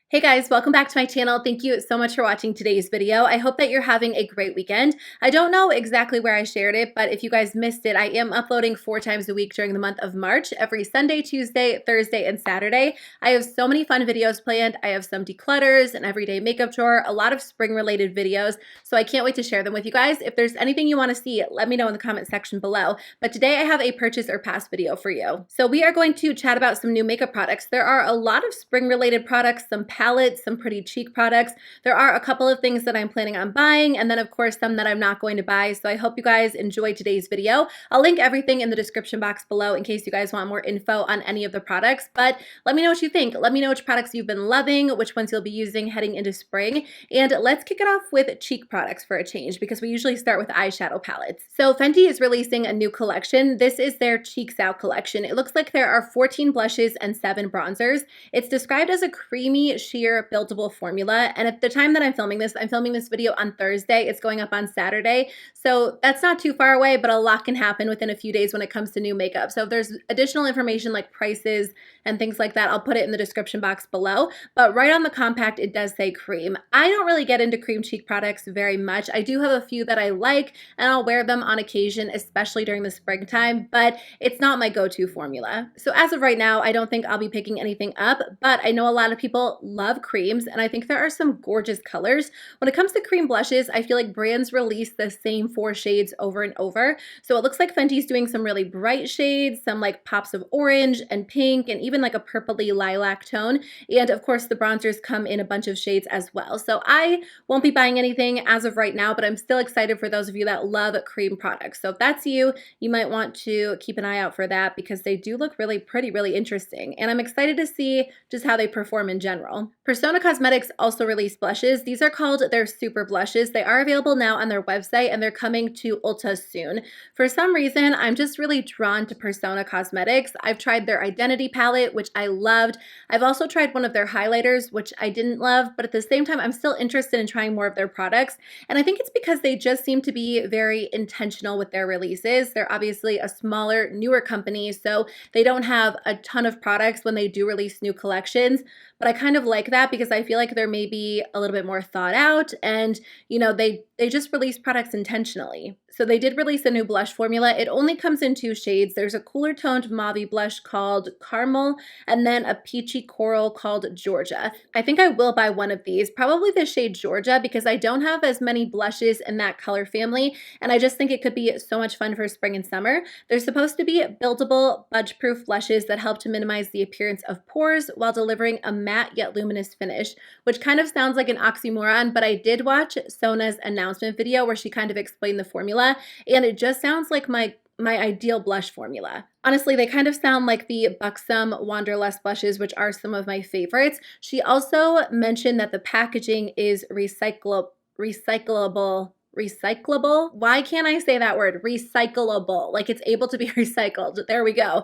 Hey guys, welcome back to my channel. Thank you so much for watching today's video. I hope that you're having a great weekend. I don't know exactly where I shared it, but if you guys missed it, I am uploading 4 times a week during the month of March, every Sunday, Tuesday, Thursday, and Saturday. I have so many fun videos planned. I have some declutters, an everyday makeup drawer, a lot of spring related videos, so I can't wait to share them with you guys. If there's anything you want to see, let me know in the comment section below. But today I have a purchase or pass video for you. So we are going to chat about some new makeup products. There are a lot of spring related products, some palettes, some pretty cheap products. There are a couple of things that I'm planning on buying, and then of course some that I'm not going to buy. So I hope you guys enjoyed today's video. I'll link everything in the description box below in case you guys want more info on any of the products. But let me know what you think. Let me know which products you've been loving, which ones you'll be using heading into spring. And let's kick it off with cheek products for a change, because we usually start with eyeshadow palettes. So Fenty is releasing a new collection. This is their Cheeks Out collection. It looks like there are 14 blushes and 7 bronzers. It's described as a creamy, sheer, buildable formula. And at the time that I'm filming this video on Thursday. It's going up on Saturday. So that's not too far away, but a lot can happen within a few days when it comes to new makeup. So if there's additional information like prices and things like that, I'll put it in the description box below. But right on the compact, it does say cream. I don't really get into cream cheek products very much. I do have a few that I like, and I'll wear them on occasion, especially during the springtime, but it's not my go-to formula. So as of right now, I don't think I'll be picking anything up, but I know a lot of people love creams, and I think there are some gorgeous colors. When it comes to cream blushes, I feel like brands release the same 4 shades over and over. So it looks like Fenty's doing some really bright shades, some like pops of orange and pink, and even like a purpley lilac tone. And of course, the bronzers come in a bunch of shades as well. So I won't be buying anything as of right now, but I'm still excited for those of you that love cream products. So if that's you, you might want to keep an eye out for that, because they do look really pretty, really interesting. And I'm excited to see just how they perform in general. Pur Cosmetics also released blushes. These are called their Super Blushes. They are available now on their website, and they're coming to Ulta soon. For some reason, I'm just really drawn to Pur Cosmetics. I've tried their Identity palette, which I loved. I've also tried one of their highlighters, which I didn't love, but at the same time, I'm still interested in trying more of their products. And I think it's because they just seem to be very intentional with their releases. They're obviously a smaller, newer company, so they don't have a ton of products when they do release new collections. But I kind of like that, because I feel like they're maybe a little bit more thought out, and you know, they just release products intentionally. So they did release a new blush formula. It only comes in 2 shades. There's a cooler toned mauve blush called Caramel, and then a peachy coral called Georgia. I think I will buy one of these, probably the shade Georgia, because I don't have as many blushes in that color family, and I just think it could be so much fun for spring and summer. They're supposed to be buildable, budge-proof blushes that help to minimize the appearance of pores while delivering a matte yet luminous finish, which kind of sounds like an oxymoron, but I did watch Sona's announcement video where she kind of explained the formula, and it just sounds like my ideal blush formula. Honestly, they kind of sound like the Buxom Wanderlust blushes, which are some of my favorites. She also mentioned that the packaging is recyclable. Why can't I say that word? Recyclable. Like it's able to be recycled. There we go.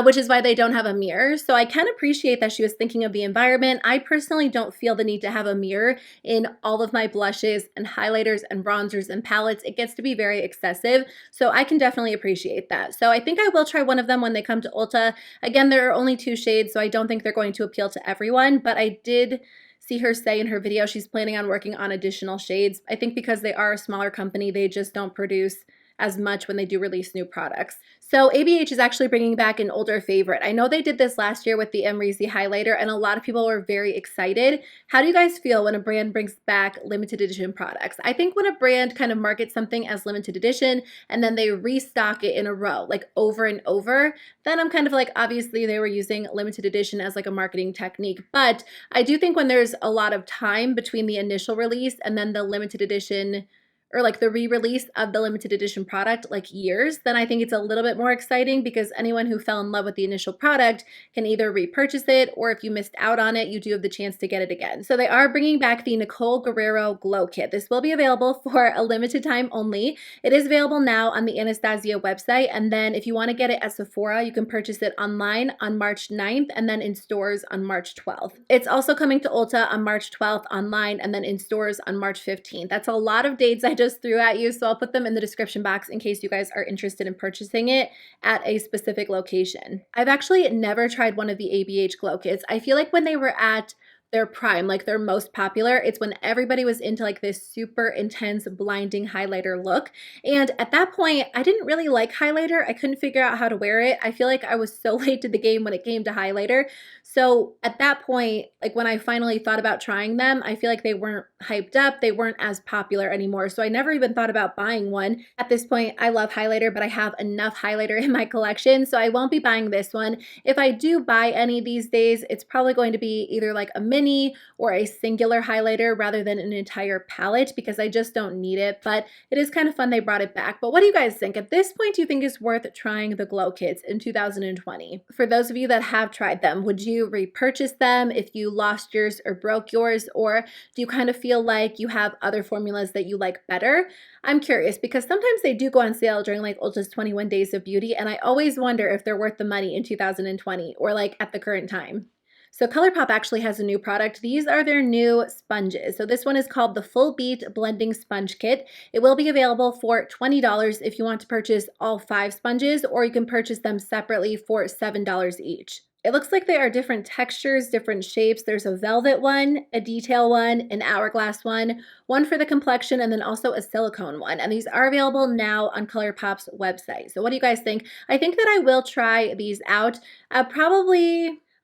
Which is why they don't have a mirror. So I can appreciate that she was thinking of the environment. I personally don't feel the need to have a mirror in all of my blushes and highlighters and bronzers and palettes. It gets to be very excessive. So I can definitely appreciate that. So I think I will try one of them when they come to Ulta. Again, there are only 2 shades, so I don't think they're going to appeal to everyone, but I did see her say in her video she's planning on working on additional shades. I think because they are a smaller company, they just don't produce as much when they do release new products. So ABH is actually bringing back an older favorite. I know they did this last year with the Emreezy highlighter, and a lot of people were very excited. How do you guys feel when a brand brings back limited edition products? I think when a brand kind of markets something as limited edition and then they restock it in a row, like over and over, then I'm kind of like, obviously they were using limited edition as like a marketing technique. But I do think when there's a lot of time between the initial release and then the limited edition, or like the re-release of the limited edition product, like years, then I think it's a little bit more exciting, because anyone who fell in love with the initial product can either repurchase it, or if you missed out on it, you do have the chance to get it again. So they are bringing back the Nicole Guerriero Glow Kit. This will be available for a limited time only. It is available now on the Anastasia website, and then if you want to get it at Sephora, you can purchase it online on March 9th and then in stores on March 12th. It's also coming to Ulta on March 12th online, and then in stores on March 15th. That's a lot of dates I just threw at you, so I'll put them in the description box in case you guys are interested in purchasing it at a specific location. I've actually never tried one of the ABH glow kits. I feel like when they were at their prime, like their most popular. It's when everybody was into like this super intense blinding highlighter look. And at that point, I didn't really like highlighter. I couldn't figure out how to wear it. I feel like I was so late to the game when it came to highlighter. So at that point, like when I finally thought about trying them, I feel like they weren't hyped up. They weren't as popular anymore. So I never even thought about buying one. At this point, I love highlighter, but I have enough highlighter in my collection, so I won't be buying this one. If I do buy any these days, it's probably going to be either like a mini or a singular highlighter rather than an entire palette because I just don't need it, but it is kind of fun they brought it back. But what do you guys think? At this point, do you think it's worth trying the Glow Kits in 2020? For those of you that have tried them, would you repurchase them if you lost yours or broke yours, or do you kind of feel like you have other formulas that you like better? I'm curious because sometimes they do go on sale during like Ulta's 21 Days of Beauty, and I always wonder if they're worth the money in 2020 or like at the current time. So ColourPop actually has a new product. These are their new sponges. So this one is called the Full Beat Blending Sponge Kit. It will be available for $20 if you want to purchase all 5 sponges, or you can purchase them separately for $7 each. It looks like they are different textures, different shapes. There's a velvet one, a detail one, an hourglass one for the complexion, and then also a silicone one. And these are available now on ColourPop's website. So what do you guys think? I think that I will try these out.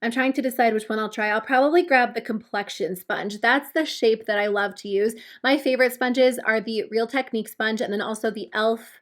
I'm trying to decide which one I'll try. I'll probably grab the complexion sponge. That's the shape that I love to use. My favorite sponges are the Real Technique sponge and then also the e.l.f.,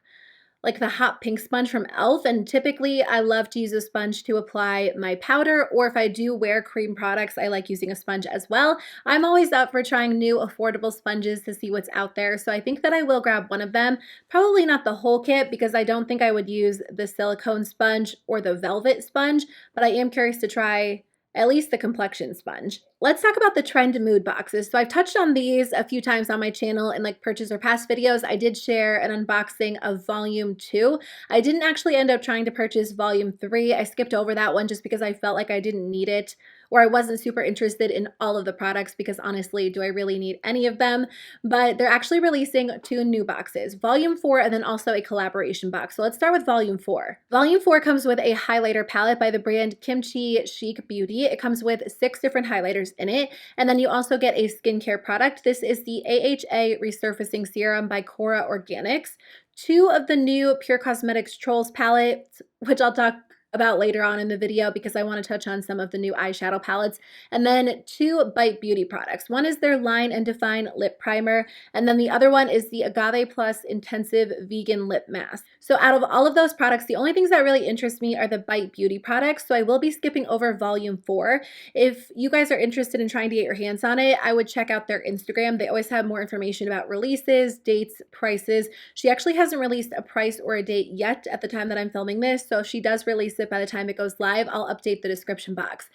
like the hot pink sponge from e.l.f. And typically I love to use a sponge to apply my powder, or if I do wear cream products, I like using a sponge as well. I'm always up for trying new affordable sponges to see what's out there. So I think that I will grab one of them. Probably not the whole kit because I don't think I would use the silicone sponge or the velvet sponge, but I am curious to try at least the complexion sponge. Let's talk about the Trendmood boxes. So I've touched on these a few times on my channel in like purchase or past videos. I did share an unboxing of volume 2. I didn't actually end up trying to purchase volume 3. I skipped over that one just because I felt like I didn't need it, or I wasn't super interested in all of the products because honestly, do I really need any of them? But they're actually releasing 2 new boxes, volume 4 and then also a collaboration box. So let's start with volume 4. Volume 4 comes with a highlighter palette by the brand Kimchi Chic Beauty. It comes with 6 different highlighters in it, and then you also get a skincare product. This is the AHA Resurfacing Serum by Cora Organics, 2 of the new Pur Cosmetics Trolls palettes, which I'll talk about later on in the video because I want to touch on some of the new eyeshadow palettes, and then 2 Bite Beauty products. One is their Line and Define Lip Primer, and then the other one is the Agave Plus Intensive Vegan Lip Mask. So out of all of those products, the only things that really interest me are the Bite Beauty products, so I will be skipping over volume 4. If you guys are interested in trying to get your hands on it, I would check out their Instagram. They always have more information about releases, dates, prices. She actually hasn't released a price or a date yet at the time that I'm filming this, so if she does release it by the time it goes live, I'll update the description box.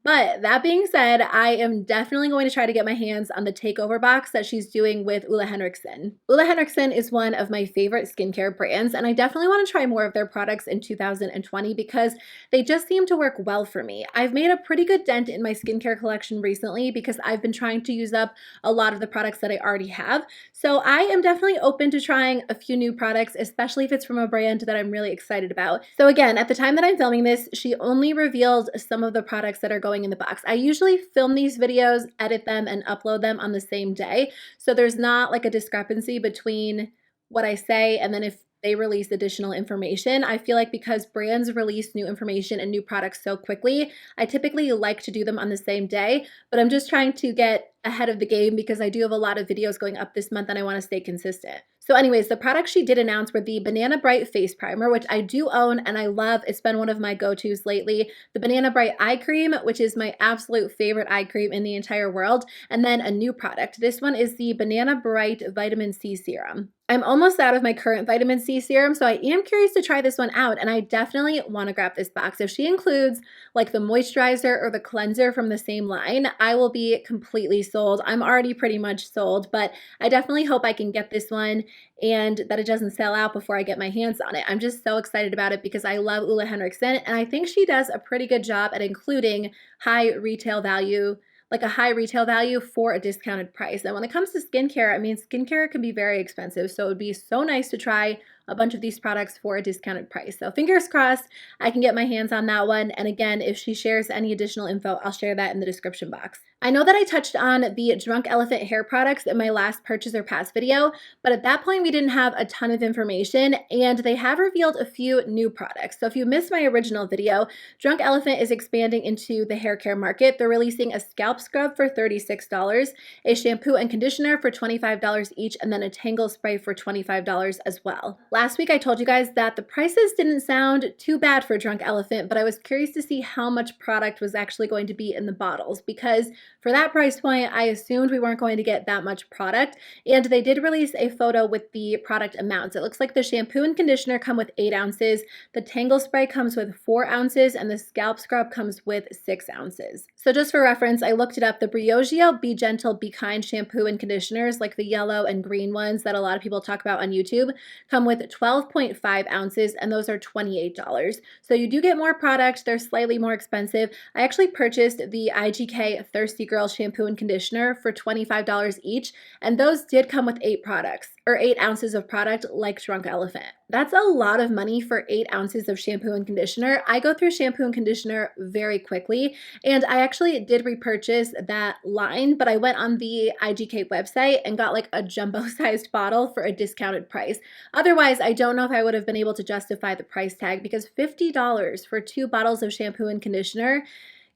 But that being said, I am definitely going to try to get my hands on the takeover box that she's doing with Ole Henriksen. Ole Henriksen is one of my favorite skincare brands, and I definitely want to try more of their products in 2020 because they just seem to work well for me. I've made a pretty good dent in my skincare collection recently because I've been trying to use up a lot of the products that I already have. So I am definitely open to trying a few new products, especially if it's from a brand that I'm really excited about. So again, at the time that I'm filming this, she only revealed some of the products that are going in the box. I usually film these videos, edit them, and upload them on the same day. So there's not like a discrepancy between what I say and then if they release additional information. I feel like because brands release new information and new products so quickly, I typically like to do them on the same day, but I'm just trying to get ahead of the game because I do have a lot of videos going up this month and I want to stay consistent. So anyways, the products she did announce were the Banana Bright Face Primer, which I do own and I love. It's been one of my go-tos lately. The Banana Bright Eye Cream, which is my absolute favorite eye cream in the entire world. And then a new product. This one is the Banana Bright Vitamin C Serum. I'm almost out of my current vitamin C serum, so I am curious to try this one out, and I definitely want to grab this box. If she includes like the moisturizer or the cleanser from the same line, I will be completely sold. I'm already pretty much sold, but I definitely hope I can get this one and that it doesn't sell out before I get my hands on it. I'm just so excited about it because I love Ole Henriksen, and I think she does a pretty good job at including high retail value, like a high retail value for a discounted price. And when it comes to skincare, I mean, skincare can be very expensive. So it would be so nice to try a bunch of these products for a discounted price. So fingers crossed I can get my hands on that one. And again, if she shares any additional info, I'll share that in the description box. I know that I touched on the Drunk Elephant hair products in my last purchase or pass video, but at that point we didn't have a ton of information and they have revealed a few new products. So if you missed my original video, Drunk Elephant is expanding into the hair care market. They're releasing a scalp scrub for $36, a shampoo and conditioner for $25 each, and then a tangle spray for $25 as well. Last week I told you guys that the prices didn't sound too bad for Drunk Elephant, but I was curious to see how much product was actually going to be in the bottles because for that price point, I assumed we weren't going to get that much product, and they did release a photo with the product amounts. It looks like the shampoo and conditioner come with 8 ounces, the tangle spray comes with 4 ounces, and the scalp scrub comes with 6 ounces. So just for reference, I looked it up. The Briogeo Be Gentle, Be Kind shampoo and conditioners, like the yellow and green ones that a lot of people talk about on YouTube, come with 12.5 ounces, and those are $28. So you do get more product. They're slightly more expensive. I actually purchased the IGK Thirsty Girl shampoo and conditioner for $25 each, and those did come with 8 products, or 8 ounces of product like Drunk Elephant. That's a lot of money for 8 ounces of shampoo and conditioner. I go through shampoo and conditioner very quickly, and I actually did repurchase that line, but I went on the IGK website and got like a jumbo-sized bottle for a discounted price. Otherwise, I don't know if I would have been able to justify the price tag because $50 for 2 bottles of shampoo and conditioner,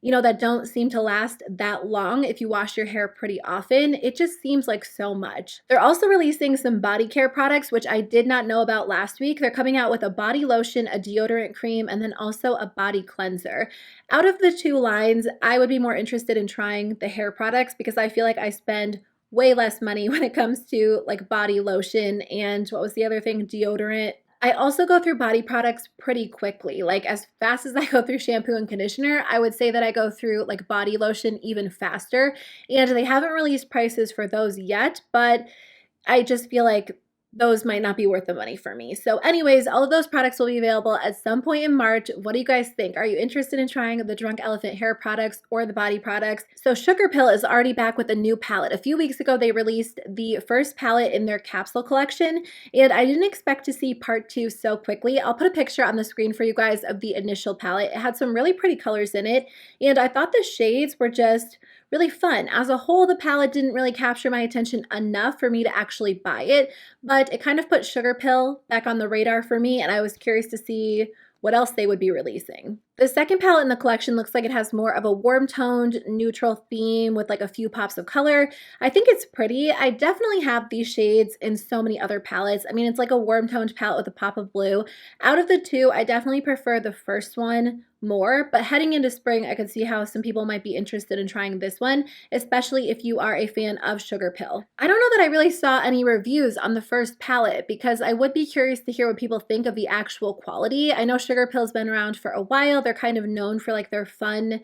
you know, that don't seem to last that long if you wash your hair pretty often. It just seems like so much. They're also releasing some body care products, which I did not know about last week. They're coming out with a body lotion, a deodorant cream, and then also a body cleanser. Out of the 2 lines, I would be more interested in trying the hair products because I feel like I spend way less money when it comes to like body lotion and what was the other thing? Deodorant. I also go through body products pretty quickly. Like as fast as I go through shampoo and conditioner, I would say that I go through like body lotion even faster. And they haven't released prices for those yet, but I just feel like those might not be worth the money for me. So anyways, all of those products will be available at some point in March. What do you guys think? Are you interested in trying the Drunk Elephant hair products or the body products? So Sugarpill is already back with a new palette. A few weeks ago, they released the first palette in their Capsule collection, and I didn't expect to see part 2 so quickly. I'll put a picture on the screen for you guys of the initial palette. It had some really pretty colors in it, and I thought the shades were just really fun. As a whole, the palette didn't really capture my attention enough for me to actually buy it, but it kind of put Sugarpill back on the radar for me, and I was curious to see what else they would be releasing. The second palette in the collection looks like it has more of a warm-toned, neutral theme with like a few pops of color. I think it's pretty. I definitely have these shades in so many other palettes. I mean, it's like a warm-toned palette with a pop of blue. Out of the 2, I definitely prefer the first one more, but heading into spring, I could see how some people might be interested in trying this one, especially if you are a fan of Sugarpill. I don't know that I really saw any reviews on the first palette because I would be curious to hear what people think of the actual quality. I know Sugarpill's been around for a while. They're kind of known for like their fun,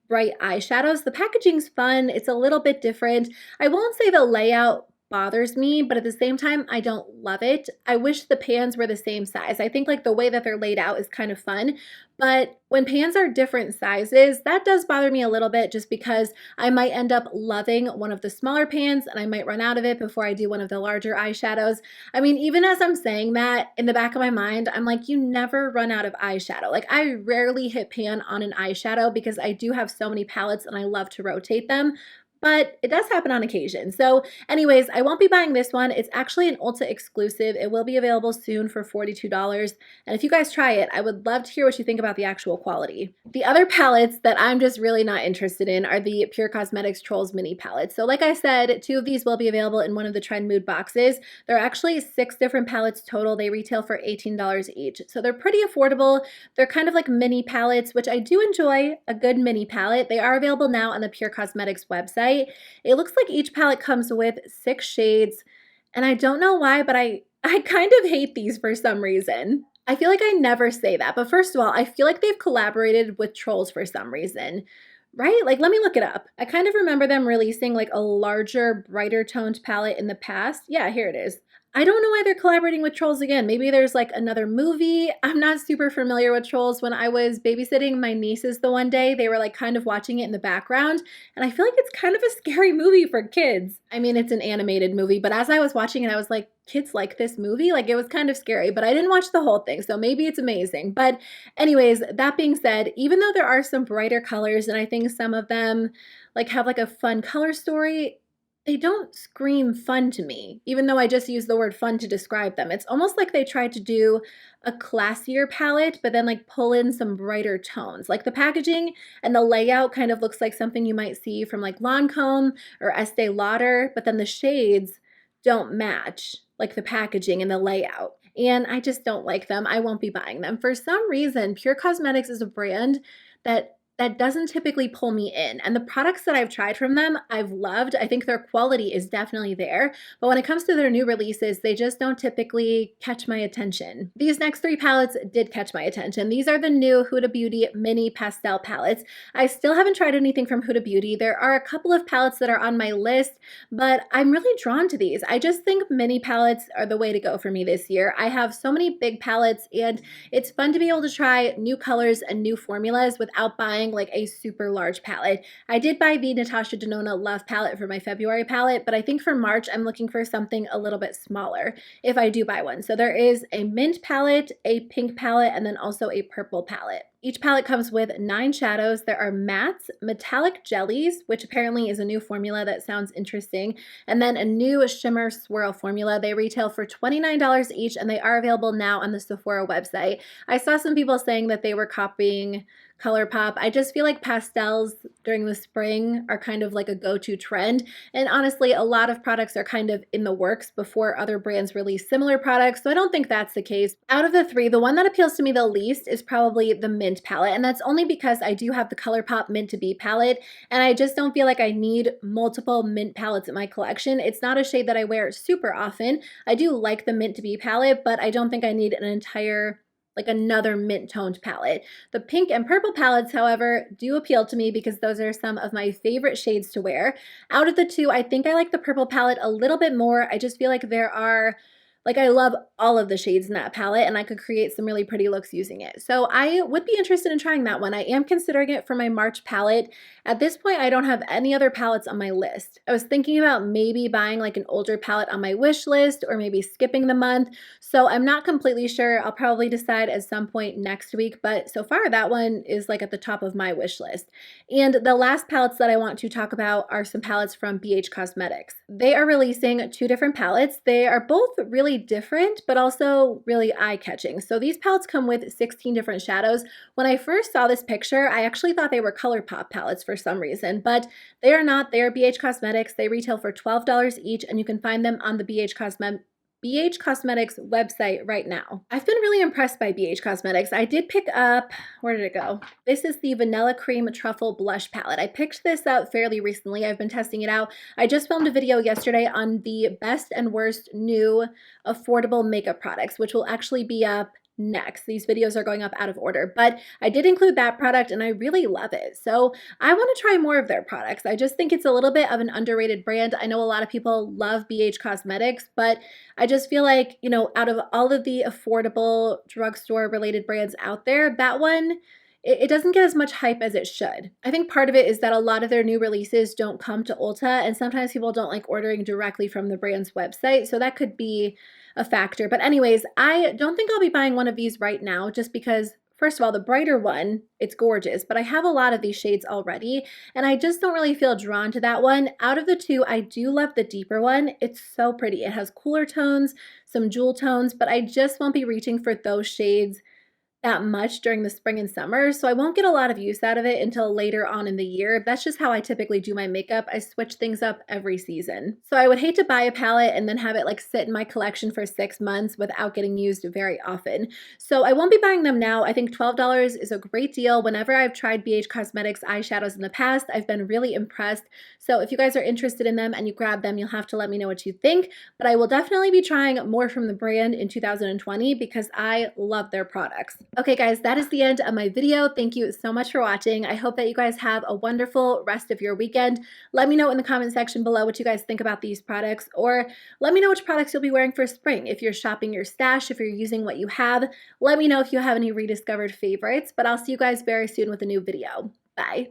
bright eyeshadows. The packaging's fun. It's a little bit different. I won't say the layout bothers me, but at the same time, I don't love it. I wish the pans were the same size. I think like the way that they're laid out is kind of fun, but when pans are different sizes, that does bother me a little bit just because I might end up loving one of the smaller pans and I might run out of it before I do one of the larger eyeshadows. I mean, even as I'm saying that, in the back of my mind, I'm like, you never run out of eyeshadow. Like I rarely hit pan on an eyeshadow because I do have so many palettes and I love to rotate them, but it does happen on occasion. So anyways, I won't be buying this one. It's actually an Ulta exclusive. It will be available soon for $42. And if you guys try it, I would love to hear what you think about the actual quality. The other palettes that I'm just really not interested in are the Pur Cosmetics Trolls Mini palettes. So like I said, 2 of these will be available in one of the Trendmood boxes. There are actually 6 different palettes total. They retail for $18 each. So they're pretty affordable. They're kind of like mini palettes, which I do enjoy a good mini palette. They are available now on the Pur Cosmetics website. It looks like each palette comes with 6 shades, and I don't know why, but I kind of hate these for some reason. I feel like I never say that, but first of all, I feel like they've collaborated with Trolls for some reason, right? Like, let me look it up. I kind of remember them releasing like a larger, brighter toned palette in the past. Yeah, here it is. I don't know why they're collaborating with Trolls again. Maybe there's like another movie. I'm not super familiar with Trolls. When I was babysitting my nieces the one day, they were like kind of watching it in the background, and I feel like it's kind of a scary movie for kids. I mean, it's an animated movie, but as I was watching it, I was like, kids like this movie? Like, it was kind of scary, but I didn't watch the whole thing, so maybe it's amazing. But anyways, that being said, even though there are some brighter colors, and I think some of them like have like a fun color story, they don't scream fun to me, even though I just used the word fun to describe them. It's almost like they tried to do a classier palette, but then like pull in some brighter tones. Like the packaging and the layout kind of looks like something you might see from like Lancome or Estee Lauder, but then the shades don't match like the packaging and the layout. And I just don't like them. I won't be buying them. For some reason, Pure Cosmetics is a brand that doesn't typically pull me in. And the products that I've tried from them, I've loved. I think their quality is definitely there. But when it comes to their new releases, they just don't typically catch my attention. These next three palettes did catch my attention. These are the new Huda Beauty Mini Pastel palettes. I still haven't tried anything from Huda Beauty. There are a couple of palettes that are on my list, but I'm really drawn to these. I just think mini palettes are the way to go for me this year. I have so many big palettes, and it's fun to be able to try new colors and new formulas without buying like a super large palette. I did buy the Natasha Denona Love palette for my February palette, but I think for March I'm looking for something a little bit smaller if I do buy one. So there is a mint palette, a pink palette, and then also a purple palette. Each palette comes with 9 shadows. There are mattes, metallic jellies, which apparently is a new formula that sounds interesting, and then a new shimmer swirl formula. They retail for $29 each, and they are available now on the Sephora website. I saw some people saying that they were copying ColourPop. I just feel like pastels during the spring are kind of like a go-to trend, and honestly, a lot of products are kind of in the works before other brands release similar products, so I don't think that's the case. Out of the three, the one that appeals to me the least is probably the mint palette, and that's only because I do have the ColourPop Mint to Be palette, and I just don't feel like I need multiple mint palettes in my collection. It's not a shade that I wear super often. I do like the Mint to Be palette, but I don't think I need an entire like another mint toned palette. The pink and purple palettes, however, do appeal to me because those are some of my favorite shades to wear. Out of the two, I think I like the purple palette a little bit more. I just feel like I love all of the shades in that palette, and I could create some really pretty looks using it. So I would be interested in trying that one. I am considering it for my March palette. At this point, I don't have any other palettes on my list. I was thinking about maybe buying like an older palette on my wish list, or maybe skipping the month. So I'm not completely sure. I'll probably decide at some point next week, but so far that one is like at the top of my wish list. And the last palettes that I want to talk about are some palettes from BH Cosmetics. They are releasing 2 different palettes. They are both really different, but also really eye-catching. So these palettes come with 16 different shadows. When I first saw this picture, I actually thought they were ColourPop palettes for some reason, but they are not. They are BH Cosmetics. They retail for $12 each, and you can find them on the BH Cosmetics website right now. I've been really impressed by BH Cosmetics. I did pick up, where did it go? This is the Vanilla Cream Truffle Blush Palette. I picked this up fairly recently. I've been testing it out. I just filmed a video yesterday on the best and worst new affordable makeup products, which will actually be up next. These videos are going up out of order, but I did include that product and I really love it. So I want to try more of their products. I just think it's a little bit of an underrated brand. I know a lot of people love BH Cosmetics, but I just feel like, you know, out of all of the affordable drugstore related brands out there, that one, it doesn't get as much hype as it should. I think part of it is that a lot of their new releases don't come to Ulta, and sometimes people don't like ordering directly from the brand's website, so that could be a factor. But anyways, I don't think I'll be buying one of these right now just because, first of all, the brighter one, it's gorgeous, but I have a lot of these shades already, and I just don't really feel drawn to that one. Out of the two, I do love the deeper one. It's so pretty. It has cooler tones, some jewel tones, but I just won't be reaching for those shades that much during the spring and summer, so I won't get a lot of use out of it until later on in the year. That's just how I typically do my makeup. I switch things up every season. So I would hate to buy a palette and then have it like sit in my collection for 6 months without getting used very often. So I won't be buying them now. I think $12 is a great deal. Whenever I've tried BH Cosmetics eyeshadows in the past, I've been really impressed. So if you guys are interested in them and you grab them, you'll have to let me know what you think. But I will definitely be trying more from the brand in 2020 because I love their products. Okay guys, that is the end of my video. Thank you so much for watching. I hope that you guys have a wonderful rest of your weekend. Let me know in the comment section below what you guys think about these products, or let me know which products you'll be wearing for spring. If you're shopping your stash, if you're using what you have, let me know if you have any rediscovered favorites, but I'll see you guys very soon with a new video. Bye.